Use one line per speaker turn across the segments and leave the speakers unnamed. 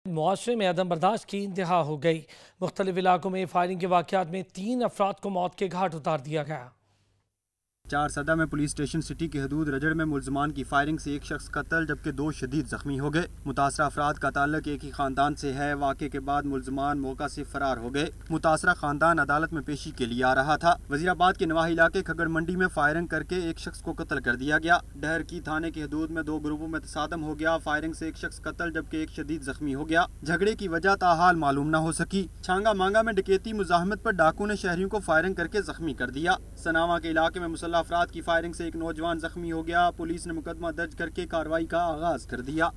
मुआशरे में अदम बर्दाश्त की इंतहा हो गई। मुख्तलिफ इलाकों में फायरिंग के वाक़यात में 3 अफराद को मौत के घाट उतार दिया गया।
4 सदा में पुलिस स्टेशन सिटी की हदूद रजड़ में मुलजमान की फायरिंग से एक शख्स कत्ल जबकि 2 शदीद जख्मी हो गए। मुतासरा अफराद का ताल्लुक एक ही खानदान से है। वाक़े के बाद मुलजमान मौका से फरार हो गए। मुतासरा खानदान अदालत में पेशी के लिए आ रहा था। वजीराबाद के नवाही इलाके खगड़ मंडी में फायरिंग करके एक शख्स को कत्ल कर दिया गया। डहर की थाने की हदूद में 2 ग्रुपों में तसादम हो गया। फायरिंग से एक शख्स कत्ल जबकि एक शदीद जख्मी हो गया। झगड़े की वजह ताहाल मालूम न हो सकी। छांगा मांगा में डकैती मुजाहमत पर डाकू ने शहरियों को फायरिंग करके जख्मी कर दिया। सनावा के इलाके में मुसल्लह अफराद की फायरिंग से एक नौजवान जख्मी हो गया। पुलिस ने मुकदमा दर्ज करके कार्रवाई का आगाज कर दिया।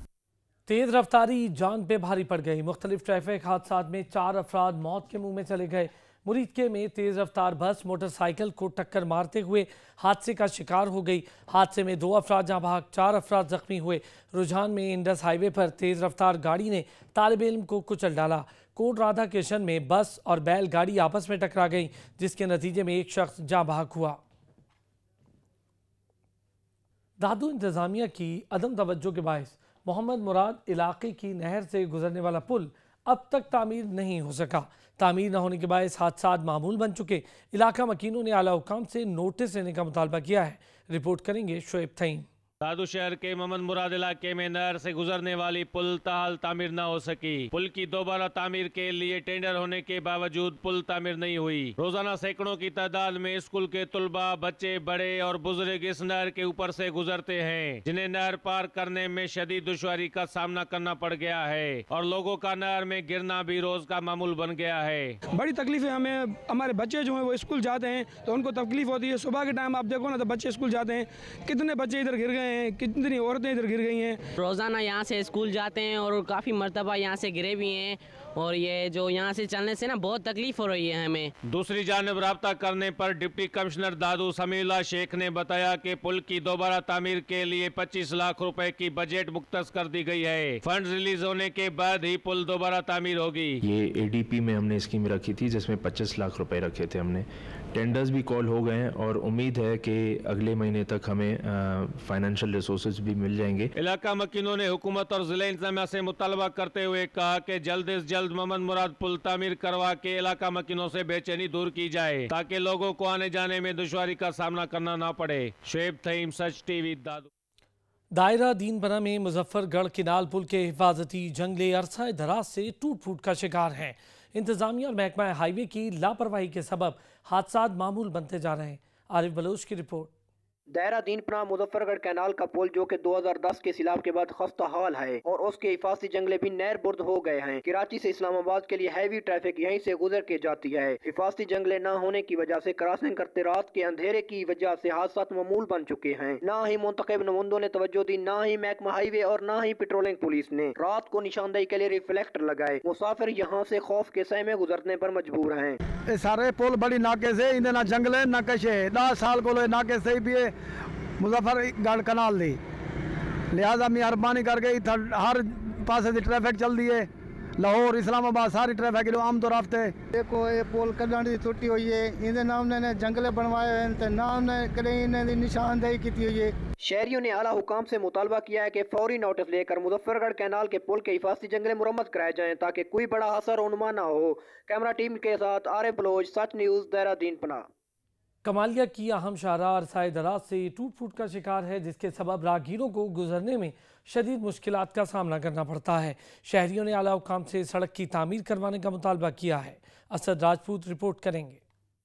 तेज रफ्तारी जान पे भारी पड़ गई। मुख्तलिफ ट्रैफिक हादसात में 4 अफराद मौत के मुंह में चले गए। मुरीदके में तेज रफ्तार बस मोटरसाइकिल को टक्कर मारते हुए हादसे का शिकार हो गई। हादसे में 2 अफराद जहां भाग 4 अफराद जख्मी हुए। रुझान में इंडस हाईवे पर तेज रफ्तार गाड़ी ने तालिब इल्म को कुचल डाला। कोट राधा किशन में बस और बैलगाड़ी आपस में टकरा गई, जिसके नतीजे में एक शख्स जहां भाग हुआ। दादू इंतजामिया की अदम तवज्जो के बायस मोहम्मद मुराद इलाके की नहर से गुजरने वाला पुल अब तक तामीर नहीं हो सका। तामीर न होने के बायस हादसात मामूल बन चुके। इलाका मकीनों ने आला हुकाम से नोटिस लेने का मुतालबा किया है। रिपोर्ट करेंगे शोएब थईम।
दादू शहर के मोहम्मद मुराद इलाके में नहर से गुजरने वाली पुल ताहाल तामीर न हो सकी। पुल की दोबारा तामीर के लिए टेंडर होने के बावजूद पुल तामीर नहीं हुई। रोजाना सैकड़ों की तादाद में स्कूल के तुलबा, बच्चे, बड़े और बुजुर्ग इस नहर के ऊपर से गुजरते हैं, जिन्हें नहर पार करने में शदीद दुश्वारी का सामना करना पड़ गया है और लोगों का नहर में गिरना भी रोज का मामूल बन गया है।
बड़ी तकलीफ है हमें। हमारे बच्चे जो है वो स्कूल जाते हैं तो उनको तकलीफ होती है। सुबह के टाइम आप देखो ना तो बच्चे स्कूल जाते हैं, कितने बच्चे इधर गिर गए, कितनी औरतें इधर गिर गई हैं।
रोज़ाना यहाँ से स्कूल जाते हैं और काफ़ी मर्तबा यहाँ से गिरे भी हैं और ये जो यहाँ से चलने से ना बहुत तकलीफ हो रही है हमें।
दूसरी जानिब राब्ता करने पर डिप्टी कमिश्नर दादू समीउल्लाह शेख ने बताया कि पुल की दोबारा तामीर के लिए 25 लाख रुपए की बजट मुख्तस कर दी गई है। फंड रिलीज होने के बाद ही पुल दोबारा तामीर होगी।
ये ADP में हमने स्कीम रखी थी जिसमें 25 लाख रुपए रखे थे हमने। टेंडर्स भी कॉल हो गए हैं और उम्मीद है कि अगले महीने तक हमें फाइनेंशियल रिसोर्सेज भी मिल जाएंगे।
इलाका मकीनों ने हुकूमत और जिला इंतजामिया से मुतालबा करते हुए कहा कि जल्द से जल्द मोहम्मद मुराद पुल तामीर करवा के इलाका मकीनों से बेचैनी दूर की जाए ताकि लोगों को आने जाने में दुश्वारी का सामना करना ना पड़े। शोएब थईम, सच TV, दादू।
दायरा दीनपना में मुजफ्फरगढ़ किनाल पुल के हिफाजती जंगले अरसा दराज से टूट फूट का शिकार हैं। इंतजामिया और महकमा हाईवे की लापरवाही के सबब हादसात मामूल बनते जा रहे हैं। आरिफ बलोच की रिपोर्ट।
दायरा दीनपना मुजफ्फरगढ़ कैनाल का पुल जो कि 2010 के सैलाब के बाद खस्ता हाल है और उसके हिफाजती जंगले भी नहर बुर्द हो गए हैं। कराची से इस्लामाबाद के लिए हैवी ट्रैफिक यहीं से गुजर के जाती है। हिफाजती जंगले न होने की वजह से क्रॉसिंग करते रात के अंधेरे की वजह से हादसा मामूल बन चुके हैं। न ही मुंतखब नुमाइंदों ने तवज्जो दी, न ही महकमा हाईवे और न ही पेट्रोलिंग पुलिस ने रात को निशानदेही के लिए रिफ्लेक्टर लगाए। मुसाफिर यहाँ से खौफ के सहमे गुजरने पर मजबूर हैं।
सारे पुल बड़ी नाके से इन्हें ना जंगले ना कशे 10 साल को नाके से भी मुजफ्फरगढ़ कनाल दी, लिहाजा मेहरबानी करके हर पास से ट्रैफिक चल दी है। लाहौर इस्लामाबाद सारी ट्रैफिक आम तो रास्ते
देखो ये पुल कढ़ण की छुट्टी हुई है, इन्हें नाम ने जंगले बनवाए हैं, नाम ने कहीं इन्हें निशानदेही की हुई है।
शहरियों ने आला हुकाम से मुतालबा किया है कि फौरी नोटिस लेकर मुजफ्फरगढ़ कैनाल के पुल के हिफाजती जंगले मुरम्मत कराए जाएं ताकि कोई बड़ा असर उनमा ना हो। कैमरा टीम के साथ आरिफ बलोच, सच न्यूज़, दायरा दीनपना।
कमालिया की अहम शाहराह अरसाए दराज से टूट फूट का शिकार है, जिसके सबब राहगीरों को गुजरने में शदीद मुश्किलात का सामना करना पड़ता है। शहरियों ने आला हुकाम से सड़क की तामीर करवाने का मुतालबा किया है। असद राजपूत रिपोर्ट करेंगे।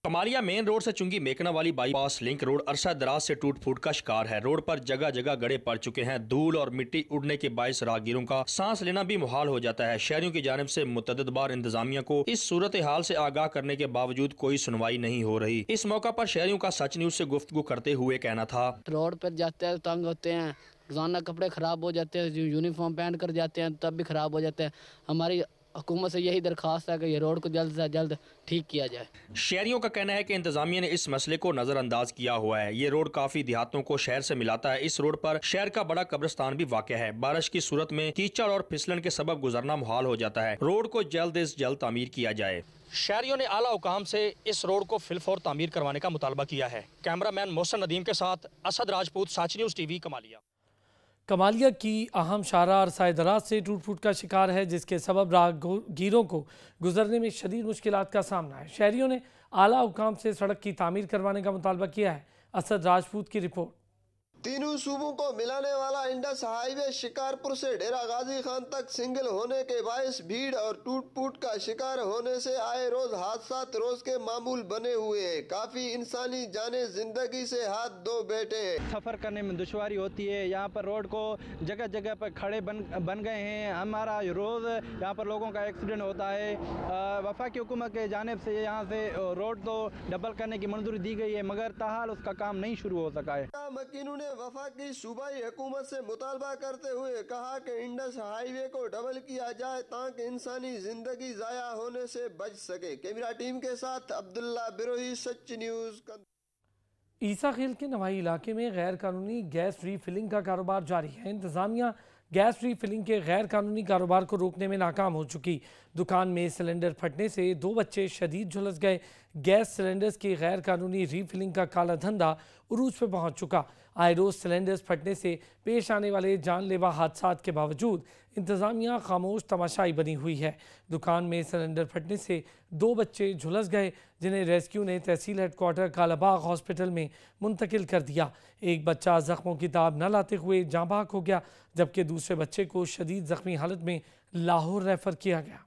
कमालिया मेन रोड से चुंगी मेकना वाली बाईपास लिंक रोड अरसा दराज से टूट फूट का शिकार है। रोड पर जगह जगह गड्ढे पड़ चुके हैं। धूल और मिट्टी उड़ने के बायस राहगीरों का सांस लेना भी मुहाल हो जाता है। शहरियों की जानिब से मुतअद्दिद बार इंतजामिया को इस सूरत हाल से आगाह करने के बावजूद कोई सुनवाई नहीं हो रही। इस मौका पर शहरियों का सच न्यूज से गुफ्तगू करते हुए कहना था,
रोड पर जाते हैं तंग होते हैं, रोजाना कपड़े खराब हो जाते हैं, यूनिफॉर्म पहन कर जाते हैं तब भी खराब हो जाते हैं। हमारी हुकूमत से यही दरखास्त है कि ये रोड को जल्द से जल्द ठीक किया जाए।
शहरियों का कहना है कि इंतजामिया ने इस मसले को नजरअंदाज किया हुआ है। ये रोड काफी देहातों को शहर से मिलाता है। इस रोड पर शहर का बड़ा कब्रिस्तान भी वाक़ है। बारिश की सूरत में कीचड़ और फिसलन के सबब गुजरना मुहाल हो जाता है। रोड को जल्द से जल्द तामीर किया जाए। शहरियों ने आला हुकाम से इस रोड को फिलफौर तामीर करवाने का मुतालबा किया है। कैमरामैन मोहसन नदीम के साथ असद राजपूत, सच न्यूज़ TV, कमालिया।
कमालिया की अहम शाहराह अरसाए दराज से टूट फूट का शिकार है, जिसके सबब राहगीरों को गुजरने में शदीद मुश्किलात का सामना है। शहरियों ने आला हुकाम से सड़क की तामीर करवाने का मुतालबा किया है। असद राजपूत की रिपोर्ट।
तीनों सूबों को मिलाने वाला इंडस हाईवे शिकारपुर से डेरा गाजी खान तक सिंगल होने के बायस भीड़ और टूट फूट का शिकार होने से आए रोज हादसा रोज के मामूल बने हुए हैं। काफी इंसानी जाने जिंदगी से हाथ धो बैठे हैं।
सफर करने में दुश्वारी होती है। यहाँ पर रोड को जगह जगह पर खड़े बन गए हैं। हमारा रोज यहाँ पर लोगों का एक्सीडेंट होता है। वफाकी हुकूमत के जानिब से यहाँ से रोड तो डबल करने की मंजूरी दी गई है, मगर ताहाल उसका काम नहीं शुरू हो सका है।
मकीनों ने वफाकी सूबाई हुकूमत से मुतालबा करते हुए कहा कि इंडस हाईवे को डबल किया जाए ताकि इंसानी जिंदगी जाया होने से बच सके। कैमरा टीम के साथ अब्दुल्ला बिरोही, सच न्यूज।
ईसा खेल के नवाई इलाके में गैर कानूनी गैस रीफिलिंग का कारोबार जारी है। इंतजामिया गैस रीफिलिंग के गैर कानूनी कारोबार को रोकने में नाकाम हो चुकी। दुकान में सिलेंडर फटने से 2 बच्चे शदीद झुलस गए। गैस सिलेंडर्स की गैर कानूनी रीफिलिंग का काला धंधा उरूज पर पहुंच चुका। आए रोज सिलेंडर्स फटने से पेश आने वाले जानलेवा हादसात के बावजूद इंतजामिया खामोश तमाशाई बनी हुई है। दुकान में सिलेंडर फटने से 2 बच्चे झुलस गए, जिन्हें रेस्क्यू ने तहसील हेडक्वार्टर कालाबाग हॉस्पिटल में मुंतकिल कर दिया। एक बच्चा जख्मों की ताब न लाते हुए जाँ बहक हो गया, जबकि दूसरे बच्चे को शदीद जख्मी हालत में लाहौर रेफर किया गया।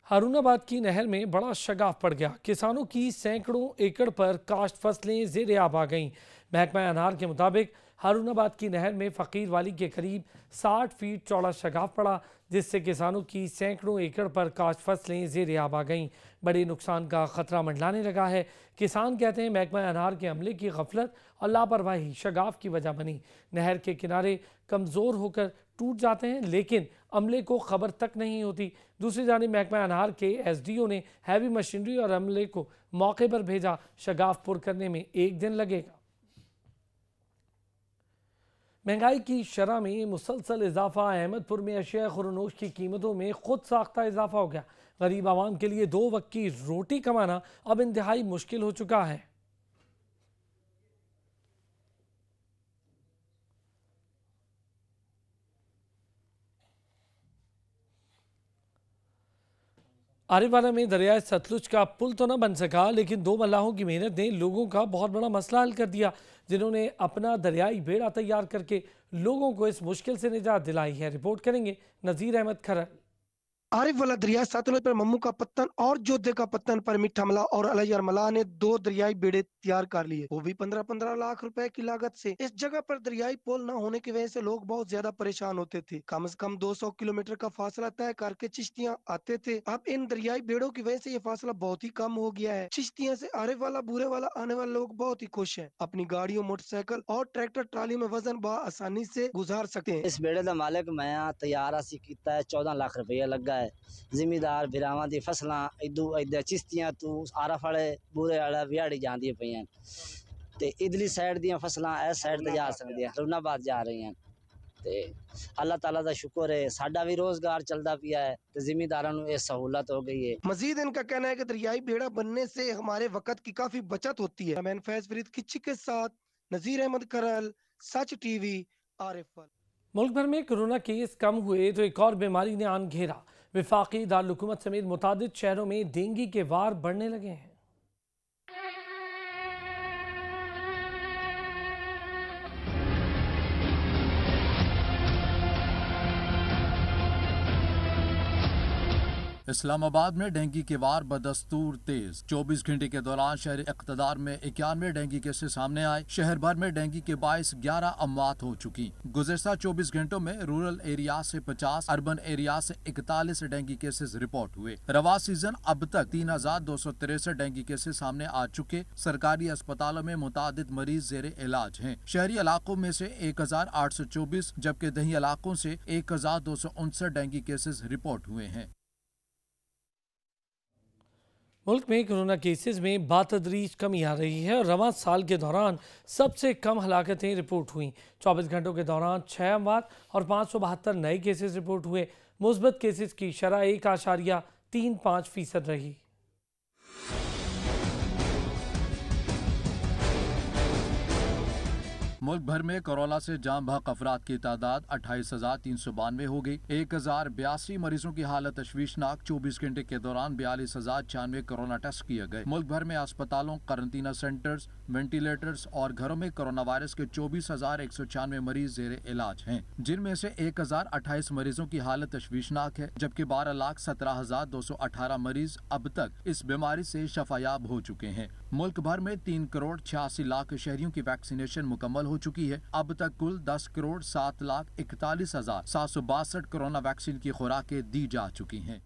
हारूनाबाद की नहर में बड़ा शगाफ पड़ गया। किसानों की सैकड़ों एकड़ पर काश्त फसलें ज़ेर आब आ गईं। महकमा अनार के मुताबिक हारूनाबाद की नहर में फ़कीर वाली के करीब 60 फीट चौड़ा शगाफ पड़ा, जिससे किसानों की सैकड़ों एकड़ पर काश्त फसलें ज़ेर आब आ गईं। बड़े नुकसान का खतरा मंडलाने लगा है। किसान कहते हैं महकमा अनार के अमले की गफलत और लापरवाही शगाफ की वजह बनी। नहर के किनारे कमज़ोर होकर टूट जाते हैं, लेकिन अमले को खबर तक नहीं होती। दूसरी जानिब महकमा अनार के SDO ने हैवी मशीनरी और अमले को मौके पर भेजा। शगाफ पुर करने में 1 दिन लगेगा। महंगाई की शरह में मुसलसल इजाफा। अहमदपुर में अशिया खुरनोश की कीमतों में खुद साख्ता इजाफा हो गया। गरीब आवाम के लिए 2 वक्त की रोटी कमाना अब इंतहाई मुश्किल हो चुका है। आरिफवाला में दरियाए सतलुज का पुल तो न बन सका, लेकिन 2 मल्लाहों की मेहनत ने लोगों का बहुत बड़ा मसला हल कर दिया, जिन्होंने अपना दरियाई बेड़ा तैयार करके लोगों को इस मुश्किल से निजात दिलाई है। रिपोर्ट करेंगे नजीर अहमद खरल।
आरिफवाला दरिया सतलुज पर मम्मू का पत्तन और जोधे का पत्तन पर मिठा मला और अलैयार मला ने 2 दरियाई बेड़े तैयार कर लिए, वो भी 15-15 लाख रुपए की लागत से। इस जगह पर दरियाई पुल न होने की वजह से लोग बहुत ज्यादा परेशान होते थे। कम से कम 200 किलोमीटर का फासला तय करके चिश्तियां आते थे। अब इन दरियाई बेड़ों की वजह से ये फासला बहुत ही कम हो गया है। चिश्तियां से आरिफवाला बूरे वाला आने वाले लोग बहुत ही खुश है। अपनी गाड़ियों, मोटरसाइकिल और ट्रैक्टर ट्राली में वजन आसानी से गुजार सकते हैं।
इस बेड़े का मालिक मैं तैयार असी किया है, 14 लाख रुपया लगा है। जिमीदार बिरावां दी फसलां इदू इधर चिश्तियां तू आराफाले बूरे वाला विहाड़ी जांदी पईयां ते इधली साइड दियां फसलां इस साइड ते जा सकदियां, हारूनाबाद जा रही हैं। ते अल्लाह ताला दा शुक्र है, साडा भी रोजगार चलता पिया है ते जिमीदारां नूं ये सहूलत हो गई है। मजीद इनका कहना है कि दरियाई बेड़ा बनने से हमारे वक्त की काफी बचत होती है। मैं फैज फरीद किच्ची के साथ नजीर अहमद करल, सच TV, आरिफवाला।
मुल्क भर में कोरोना केस कम हुए तो एक और बीमारी ने आन घेरा। वफाकी दारुल-हुकूमत समेत मुतादिद शहरों में डेंगू के वार बढ़ने लगे हैं।
इस्लामाबाद में डेंगू के वार बदस्तूर तेज। 24 घंटे के दौरान शहर इक़्तिदार में 91 डेंगू केसेस सामने आए। शहर भर में डेंगू के बाइस 11 अमवात हो चुकी। गुज़िश्ता 24 घंटों में रूरल एरिया से 50, अर्बन एरिया से 41 डेंगू केसेस रिपोर्ट हुए। रवा सीजन अब तक 3263 डेंगू केसेस सामने आ चुके। सरकारी अस्पतालों में मुतादिद मरीज जेर इलाज हैं। शहरी इलाकों में से 1824 जबकि दही इलाकों से 1259 डेंगू केसेस रिपोर्ट हुए हैं।
मुल्क में कोरोना केसेस में बातदरीज कमी आ रही है और रवां साल के दौरान सबसे कम हलाकतें रिपोर्ट हुई। 24 घंटों के दौरान 6 अमवात और 572 नए केसेस रिपोर्ट हुए। मुस्बत केसेस की शरह 1.35% रही।
मुल्क भर में कोरोना से जाम बहक अफराद की तादाद 28,392 हो गई। 1,082 मरीजों की हालत तशवीशनाक। 24 घंटे के दौरान 42,096 कोरोना टेस्ट किए गए। मुल्क भर में अस्पतालों, क्वारंटीना सेंटर्स, वेंटिलेटर्स और घरों में कोरोना वायरस के 24,196 मरीज जेर इलाज हैं, जिनमें से 1,028 मरीजों की हालत तशवीशनाक है, जबकि 12,17,218 मरीज अब तक इस बीमारी से शफायाब हो चुके हैं। मुल्क भर में 3,86,00,000 शहरियों की वैक्सीनेशन मुकम्मल हो चुकी है। अब तक कुल 10,07,41,762 कोरोना वैक्सीन की खुराकें दी जा चुकी हैं।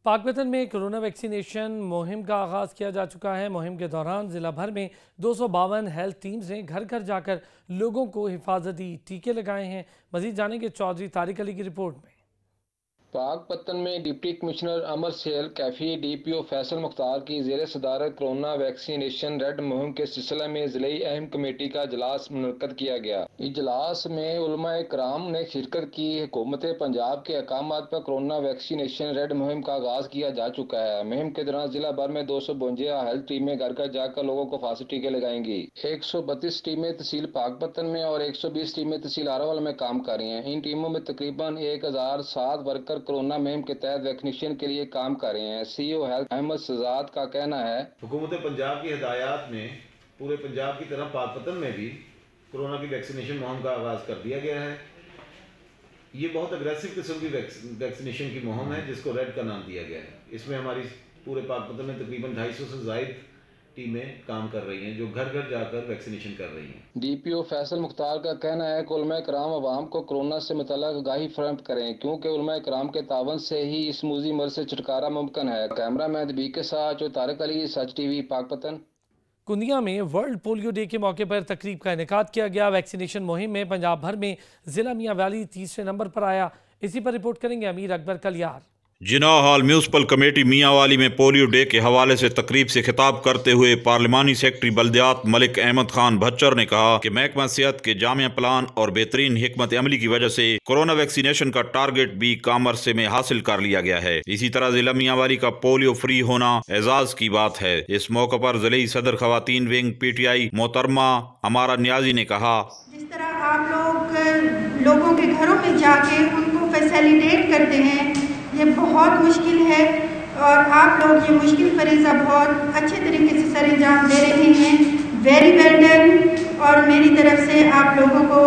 पाकपतन में कोरोना वैक्सीनेशन मुहिम का आगाज किया जा चुका है। मुहिम के दौरान जिला भर में 252 हेल्थ टीम्स ने घर घर जाकर लोगों को हिफाजती टीके लगाए हैं। मजीद जानेंगे चौधरी तारिक अली की रिपोर्ट में।
पाकपतन में डिप्टी कमिश्नर अमर सेल कैफी DPO फैसल मुख्तार की जेर सदारत कोरोना वैक्सीनेशन रेड मुहिम के सिलसिले में जिले अहम कमेटी का इजलास मुनक्कद किया गया। इजलास में उलमाए कराम ने शिरकत की। हुकूमत पंजाब के अहकामात पर कोरोना वैक्सीनेशन रेड मुहिम का आगाज किया जा चुका है। मुहिम के दौरान जिला भर में 252 हेल्थ टीमें घर घर जाकर लोगों को फांसी टीके लगाएंगी। 132 टीमें तहसील पाकपतन में और 120 टीमें तहसील आरावल में काम कर रही हैं। इन टीमों में तकरीबन 1,007 वर्कर कोरोना मुहिम के तहत वैक्सीनेशन के लिए काम कर रहे हैं। CEO हेल्थ अहमद शहजाद का कहना है,
हुकूमत पंजाब की हिदायत में पूरे पंजाब की तरह पाकपतन में भी कोरोना की वैक्सीनेशन मुहिम का आगाज कर दिया गया है। ये बहुत अग्रेसिव किस्म की वैक्सीनेशन की मुहिम है जिसको रेड का नाम दिया गया है। इसमें हमारी पूरे पाकपतन में तकरीबन 250 से ज़ायद टीमें काम कर रही हैं जो घर घर जाकर वैक्सीनेशन कर रही हैं।
DPO फैसल मुख्तार का कहना है कि उलमाए कराम अवाम को कोरोना से मुतल्लिक़ आगाही फराहम करें, क्योंकि उलमाए कराम के तावन से ही इस मूजी मर्ज से छुटकारा मुमकिन है। कैमरा मैन बी के साथ तारिक अली, सच TV पाकपतन।
कुंदिया में वर्ल्ड पोलियो डे के मौके पर तकरीब का इनेकाद किया गया। वैक्सीनेशन मुहिम में पंजाब भर में जिला मियाँ वाली तीसरे नंबर पर आया। इसी पर रिपोर्ट करेंगे अमीर Akbar Kaliyar.
Jinnah hall municipal committee Mianwali में पोलियो डे के हवाले से तकरीब से खिताब करते हुए पार्लिमानी सेक्रेटरी बल्दियात मलिक अहमद खान भच्चर ने कहा कि महकमा सेहत के जामिया प्लान और बेहतरीन हिकमत अमली की वजह से कोरोना वैक्सीनेशन का टारगेट भी कम अरसे में हासिल कर लिया गया है। इसी तरह जिला मियांवाली का पोलियो फ्री होना एजाज की बात है। इस मौके पर जिले सदर खवातीन विंग PTI मोहतरमा अमारा न्याजी ने कहा,
जिस तरह आप लोगों के घरों में जाके उनको फैसिलिटेट करते हैं, ये बहुत मुश्किल है और आप लोग ये मुश्किल फरीज़ा बहुत अच्छे तरीके से सरअंजाम दे रहे हैं। Very well done. और मेरी तरफ से आप लोगों को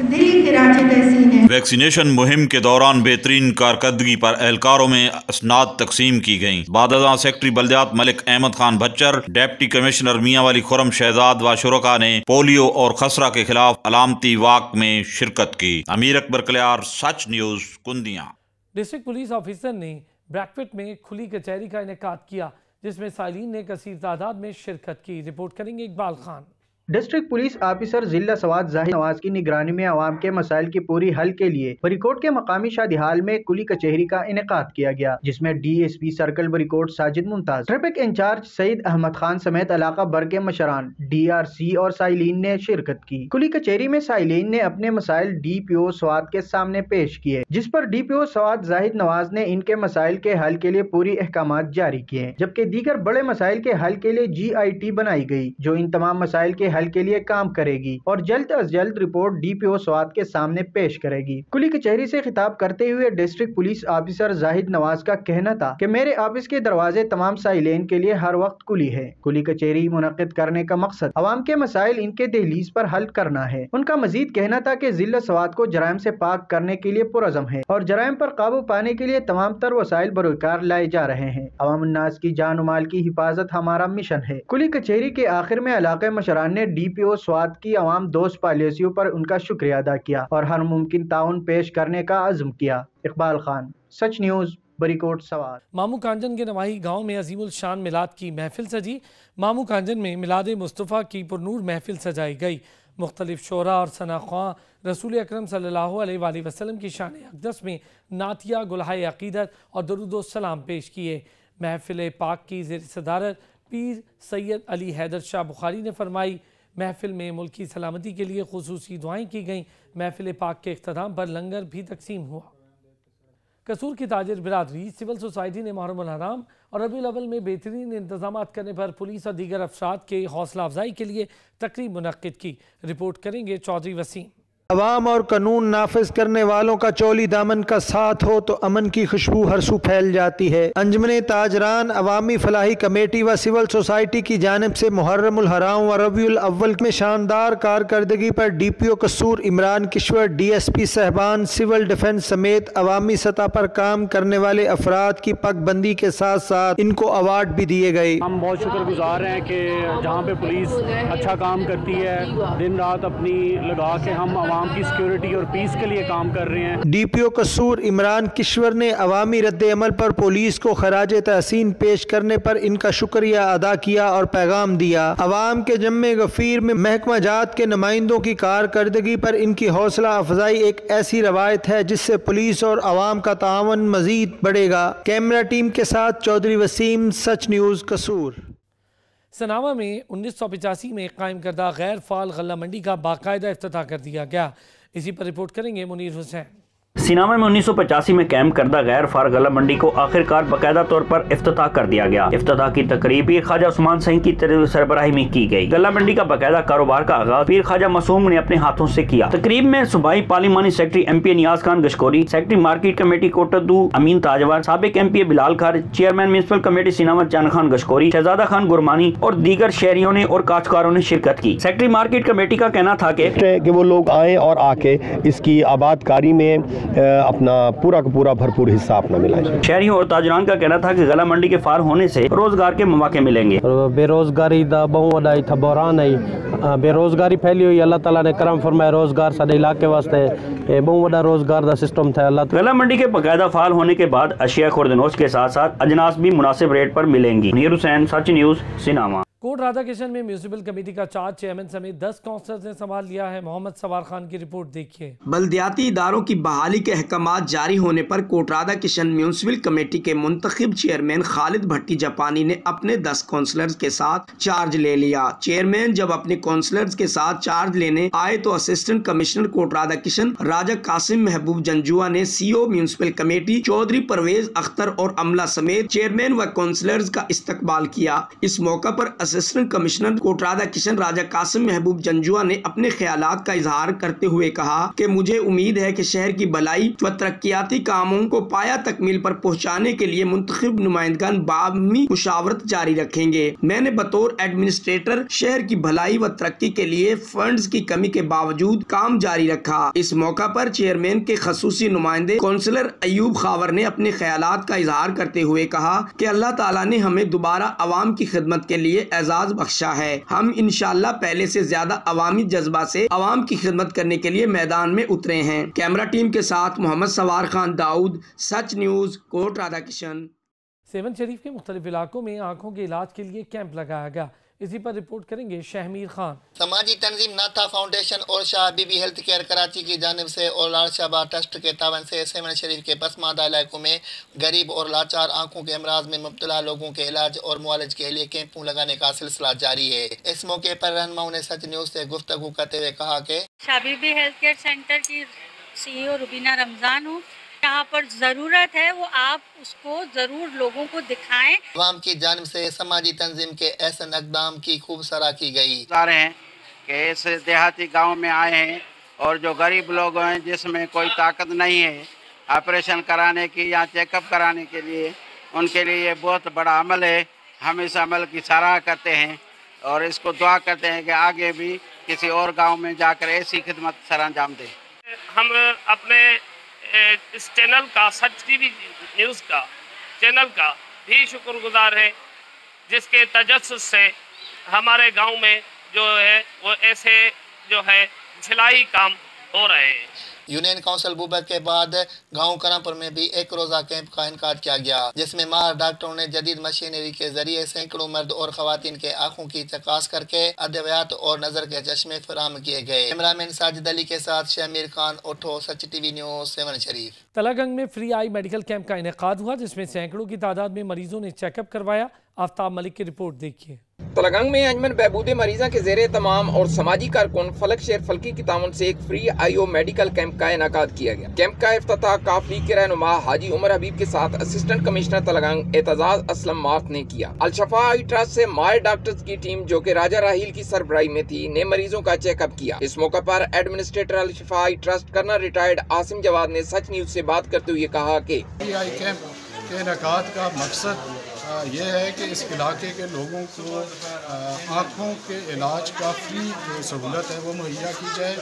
दिली खिराज तहसीन है।
वैक्सीनेशन मुहिम के दौरान बेहतरीन कारकर्दगी पर एहलकारों में असनाद तकसीम की गयी। बादशाह सेक्रेटरी बल्दियात मलिक अहमद खान भच्चर, डिप्टी कमिश्नर मियांवाली खुरम शहजाद व शुरका ने पोलियो और खसरा के खिलाफ अलामती वाक में शिरकत की। अमीर अकबर कलियार, सच न्यूज, कुंदिया।
डिस्ट्रिक्ट पुलिस ऑफिसर ने ब्रैकफिट में खुली कचहरी का इनेकाद किया, जिसमें साइलिन ने कसीर तादाद में शिरकत की। रिपोर्ट करेंगे Iqbal Khan.
District police officer जिला सवाद जाहिद नवाज की निगरानी में आवाम के मसाइल की पूरी हल के लिए बरीकोट के मकामी शादी हाल में कुली कचहरी का इनेकाद किया गया, जिसमें DSP circle Barikot Sajid Mumtaz, traffic incharge Saeed Ahmed Khan समेत इलाका भर के मशरान, DRC और साइलिन ने शिरकत की। कुली कचहरी में साइलिन ने अपने मसाइल DPO स्वाद के सामने पेश किए, जिस पर DPO स्वाद जाहिद नवाज ने इनके मसाइल के हल के लिए पूरी अहकामात जारी किए, जबकि दीगर बड़े मसाइल के हल के लिए GIT बनाई गई, जो इन तमाम मसाइल के हल के लिए काम करेगी और जल्द अज जल्द रिपोर्ट DPO स्वाद के सामने पेश करेगी। कुली कचहरी से खिताब करते हुए district police officer Zahid Nawaz का कहना था कि मेरे ऑफिस के दरवाजे तमाम साइलेन के लिए हर वक्त खुली है। कुली कचहरी मुनक्किद करने का मकसद अवाम के मसाइल इनके दहलीज पर हल करना है। उनका मजीद कहना था कि जिला स्वाद को जराइम से पाक करने के लिए पुरअज़म है और जराइम पर काबू पाने के लिए तमाम तर वसाइल बरोकार लाए जा रहे हैं। अवाम उन्नास की जान और माल की हिफाजत हमारा मिशन है। कुली कचहरी के आखिर में इलाके मशरान ने DPO स्वाद की अवाम दोस्त पॉलिसियों पर उनका शुक्रिया अदा किया और हर मुमकिन ताउन पेश करने का अज़्म किया। इकबाल खान, सच न्यूज, बरीकोट सवाद।
मामू कांजन के नवाही गांव में अजीमुल शान मिलाद की महफिल सजी। मामू कांजन में मिलाद मुस्तफ़ा की पुरनूर महफिल सजाई गई। मुख्तलिफ शोरा और सनाख्वां रसूल अकरम सल्लल्लाहु अलैहि वसल्लम की शान अक़दस में नातिया, गुलहाए अक़ीदत और दरूद सलाम पेश किए। महफिल पाक की ज़ेर सदारत पीर सैयद अली हैदर शाह बुखारी ने फरमाई। महफिल में मुल्की सलामती के लिए खुसूसी दुआएं की गईं। महफिल पाक के इख्तिताम पर लंगर भी तकसीम हुआ। कसूर की ताजिर बिरादरी सिविल सोसाइटी ने मुहर्रम उल हराम और रबीउल अव्वल में बेहतरीन इंतजाम करने पर पुलिस और दीगर अफराद के हौसला अफजाई के लिए तकरीब मुनक्किद की। रिपोर्ट करेंगे चौधरी वसीम।
अवाम और कानून नाफिज करने वालों का चोली दामन का साथ हो तो अमन की खुशबू हर सू फैल जाती है। अंजमन ताजरान अवामी फलाही कमेटी व सिविल सोसाइटी की जानिब से मुहर्रम उल हराम व रबीउल अव्वल में शानदार कारकर्दगी पर DPO कसूर इमरान किश्वर, DSP साहबान, सिविल डिफेंस समेत अवामी सतह पर काम करने वाले अफराद की पगबंदी के साथ साथ इनको अवार्ड भी दिए गए।
हम बहुत शुक्रगुजार हैं कि जहाँ पे पुलिस अच्छा काम करती है, दिन रात अपनी लगा के हम आवाम की सिक्योरिटी और पीस के लिए काम कर रहे हैं।
DPO कसूर इमरान किश्वर ने अवामी रद्द अमल पर पुलिस को खराज तहसीन पेश करने पर इनका शुक्रिया अदा किया और पैगाम दिया। अवाम के जम्मे गफीर में महकमा जात के नुमाइंदों की कारकर्दगी पर इनकी हौसला अफजाई एक ऐसी रवायत है जिससे पुलिस और अवाम का तावन मजीद बढ़ेगा। कैमरा टीम के साथ चौधरी वसीम, सच न्यूज़ कसूर।
सनावा में 1985 में कायम करदा गैर फाल गल्ला मंडी का बाकायदा इफ्तिताह कर दिया गया। इसी पर रिपोर्ट करेंगे मुनीर हुसैन।
सिनामा में 1985 में कायम करदा गैर फार गल्ला मंडी को आखिरकार बाकायदा तौर पर इफ्तिताह कर दिया गया। इफ्तिताह की तकरीब पीर ख्वाजा उस्मान सही की सरबराही में की गई। गल्ला मंडी का बाकायदा कारोबार का आगाज पीर ख्वाजा मासूम ने अपने हाथों से किया। तकरीब में सूबाई पार्लिमानी secretary MP Niaz Khan Gashkori, secretary market committee Kotaddu Amin Tajwar, साबिक MP Bilal Khar, chairman municipal committee सिनामा चान खान गशकोरी, शहजादा खान गुरमानी और दीगर शहरियों ने और काश्तकारों ने शिरकत की। सेक्रेटरी मार्केट कमेटी का कहना था कि वो लोग आए और आके इसकी आबादकारी में अपना पूरा का पूरा भरपूर हिस्सा अपना मिलाएं। शहरियों और ताजरान का कहना था कि गला मंडी के फार होने से रोजगार के मौके मिलेंगे।
बेरोजगारी दा बहुत बड़ा इथा बहरान है, बेरोजगारी फैली हुई। अल्लाह ताला ने करम फरमाया रोजगार साडे इलाके वास्ते बहुत बड़ा रोजगार दा सिस्टम था। गला मंडी के बाकायदा फाल होने के बाद अशिया खुर्दनोश के साथ साथ अजनास भी मुनासिब रेट पर मिलेंगी। नीर हुसैन, सच न्यूज़, सिनामा।
कोट राधा किशन में म्यूनिसिपल कमेटी का चार्ज चेयरमैन समेत 10 काउंसलर्स ने संभाल लिया है। मोहम्मद सवार खान की रिपोर्ट देखिए।
बल्दियाती इदारों की बहाली के अहकामात जारी होने पर कोट राधा किशन म्यूनिसिपल कमेटी के मुंतखब चेयरमैन खालिद भट्टी जापानी ने अपने 10 काउंसलर्स के साथ चार्ज ले लिया। चेयरमैन जब अपने काउंसलर्स के साथ चार्ज लेने आए तो असिस्टेंट कमिश्नर कोट राधा किशन राजा कासिम महबूब जंजुआ ने CO municipal committee Chaudhry Parvez Akhtar और अमला समेत चेयरमैन व काउंसलर्स का इस्तकबाल किया। इस मौका पर असिस्टेंट कमिश्नर कोट राधा किशन राजा कासिम महबूब जंजुआ ने अपने ख्यालात का इजहार करते हुए कहा कि मुझे उम्मीद है कि शहर की भलाई व तरक्याती कामों को पाया तकमील पर पहुंचाने के लिए मुंतखब नुमाइंदगान बामी मुशावरत जारी रखेंगे। मैंने बतौर एडमिनिस्ट्रेटर शहर की भलाई व तरक्की के लिए फंड्स की कमी के बावजूद काम जारी रखा। इस मौका पर चेयरमैन के खसूसी नुमाइंदे काउंसलर अयूब खावर ने अपने ख्यालात का इजहार करते हुए कहा कि अल्लाह ताला ने हमें दोबारा अवाम की खिदमत के लिए एजाज बख्शा है। हम इंशाअल्लाह पहले से ज्यादा अवामी जज्बा से अवाम की खिदमत करने के लिए मैदान में उतरे हैं। कैमरा टीम के साथ मोहम्मद सवार खान दाऊद, सच न्यूज़, कोट राधा किशन।
सेवन शरीफ के मुख्तलिफ इलाकों में आंखों के इलाज के लिए कैंप लगाया गया। इसी पर रिपोर्ट करेंगे शहमीर खान।
समाजी तंजीम नाथा फाउंडेशन और शाह बीबी हेल्थ केयर कराची की जानिब से और लाल शाहबाद ट्रस्ट के तावन से सेवन शरीफ के पसमानदा इलाकों में गरीब और लाचार आंखों के अमराज में मुब्तला लोगों के इलाज और मुआलज के लिए कैंपों लगाने का सिलसिला जारी है। इस मौके पर रहनुमाओं ने सच न्यूज़ से गुफ्तगू करते हुए कहा कि
शाह बीबी हेल्थ केयर सेंटर की CEO रुबीना रमजान हूँ। यहाँ पर ज़रूरत है वो आप उसको ज़रूर लोगों को दिखाएं।
अवाम की जानिब से समाजी तंजीम के ऐसे इक़दाम की खूब सराह की गई।
हैं कि इस देहाती गांव में आए हैं और जो गरीब लोग हैं जिसमें कोई ताकत नहीं है ऑपरेशन कराने की या चेकअप कराने के लिए, उनके लिए ये बहुत बड़ा अमल है। हम इस अमल की सराह करते हैं और इसको दुआ करते हैं कि आगे भी किसी और गाँव में जाकर ऐसी खिदमत सरअंजाम दें।
हम अपने इस चैनल का, सच TV न्यूज़ का चैनल का भी शुक्रगुजार है जिसके तजस्सुस से हमारे गांव में जो है वो ऐसे जो है सिलाई काम हो रहे हैं।
यूनियन काउंसिल बुबक के बाद गांव करमपुर में भी एक रोज़ा कैंप का इनकाद किया गया जिसमें माहिर डॉक्टरों ने जदीद मशीनरी के जरिए सैकड़ों मर्द और खवातीन के आंखों की चकास करके अद्वियात और नजर के चश्मे फराहम किए गए। कैमरामैन साजिद अली के साथ शमीर खान, ओठो, सच TV न्यूज़, सेवन शरीफ।
तलागंग में फ्री आई मेडिकल कैंप का इनेकाद हुआ जिसमें सैकड़ों की तादाद में मरीजों ने चेकअप करवाया। आफ्ताब मलिक की रिपोर्ट देखिए।
तलगंग में अंजमन बहबूद मरीजा के जेरे तमाम और समाजी कारकुन फलक शेर फलकी की ताउन से एक फ्री आईओ मेडिकल कैंप का इनेकाद किया गया। कैंप का इफ्तिताह काफली के रहनुमा हाजी उमर हबीब के साथ असिस्टेंट कमिश्नर तलगंग एतजाज असलम मार्क ने किया। अल-शफा आई ट्रस्ट से माहिर डॉक्टर्स की टीम जो कि राजा राहील की सरबराही में थी ने मरीजों का चेकअप किया। इस मौके पर administrator Al Shifa eye trust colonel retired Asim Jawad ने सच न्यूज से बात करते हुए कहा कि
कैंप के इनेकाद का मकसद ये है कि इस इलाके के लोगों को आँखों के इलाज का फ्री जो सहूलत है वो मुहैया की जाए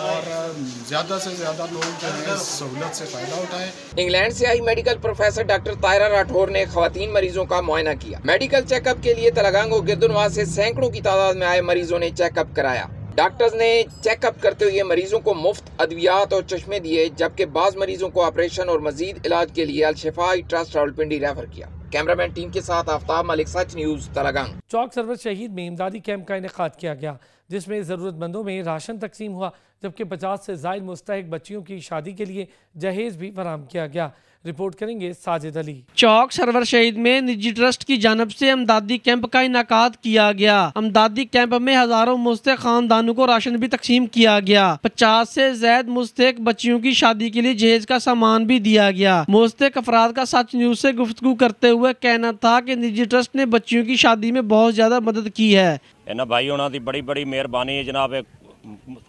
और ज़्यादा से ज़्यादा लोग जो है इस सहूलत से फ़ायदा उठाएं।
इंग्लैंड से आई मेडिकल प्रोफेसर डॉक्टर तायरा राठौर ने खवातीन मरीजों का मुआयना किया। मेडिकल चेकअप के लिए तलगंग और गिरदुनवा से सैकड़ों की तादाद में आए मरीजों ने चेकअप कराया। डॉक्टर्स ने चेकअप करते हुए मरीजों को मुफ्त अद्वियात और चश्मे दिए, जबकि बाज मरीजों को ऑपरेशन और मजीद इलाज के लिए अल-शफा आई ट्रस्ट रावलपिंडी रेफर किया। कैमरामैन टीम के साथ आफ्ताब मलिक, सच न्यूज तलगंग।
चौक सरवर शहीद में इमदादी कैंप का इनेकाद किया गया, जिसमें ज़रूरतमंदों में राशन तकसीम हुआ, जबकि 50 से ज़ायद मुस्तहिक बच्चियों की शादी के लिए जहेज भी फराहम किया गया। रिपोर्ट करेंगे साजिद अली।
चौक सरवर शहीद में निजी ट्रस्ट की जानब से अमदादी कैंप का इनेकाद किया गया। अमदादी कैंप में हजारों मुस्तहिक खानदानों को राशन भी तकसीम किया गया। 50 से ज्यादा मुस्तहिक बच्चियों की शादी के लिए जहेज का सामान भी दिया गया। मुस्तहिक अफराद का सच न्यूज से गुफ्तगू करते हुए कहना था कि निजी ट्रस्ट ने बच्चियों की शादी में बहुत ज्यादा मदद की है।
इन्हां भाई होना दी बड़ी मेहरबानी है जनाब।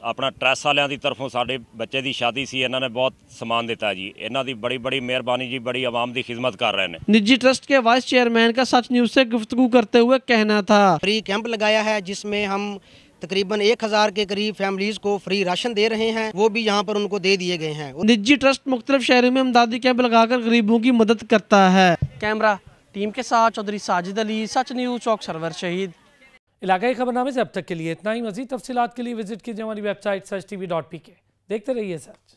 अपना ट्रस्ट वालियां दी तरफों साडे बच्चे दी शादी सी, इन्होंने बहुत समान दिता जी। इन्हां दी बड़ी मेहरबानी जी, बड़ी आवाम दी खिदमत कर रहे हैं।
निजी ट्रस्ट के वाइस चेयरमैन का सच न्यूज से गुफ्तगू करते हुए कहना था,
फ्री कैंप लगाया है जिसमें हम तकरीबन 1000 के करीब फैमिलीज को फ्री राशन दे रहे हैं, वो भी यहाँ पर उनको दे दिए गए हैं।
निजी ट्रस्ट मुख्तलिफ शहरों में इमदादी कैंप लगाकर गरीबों की मदद करता है। कैमरा टीम के साथ चौधरी साजिद अली, सच न्यूज, चौक सरवर शहीद।
इलाकाई खबरनामे से अब तक के लिए इतना ही। मजीद तफसीलात के लिए विजिट कीजिए हमारी वेबसाइट searchtv.pk। देखते रहिए सच।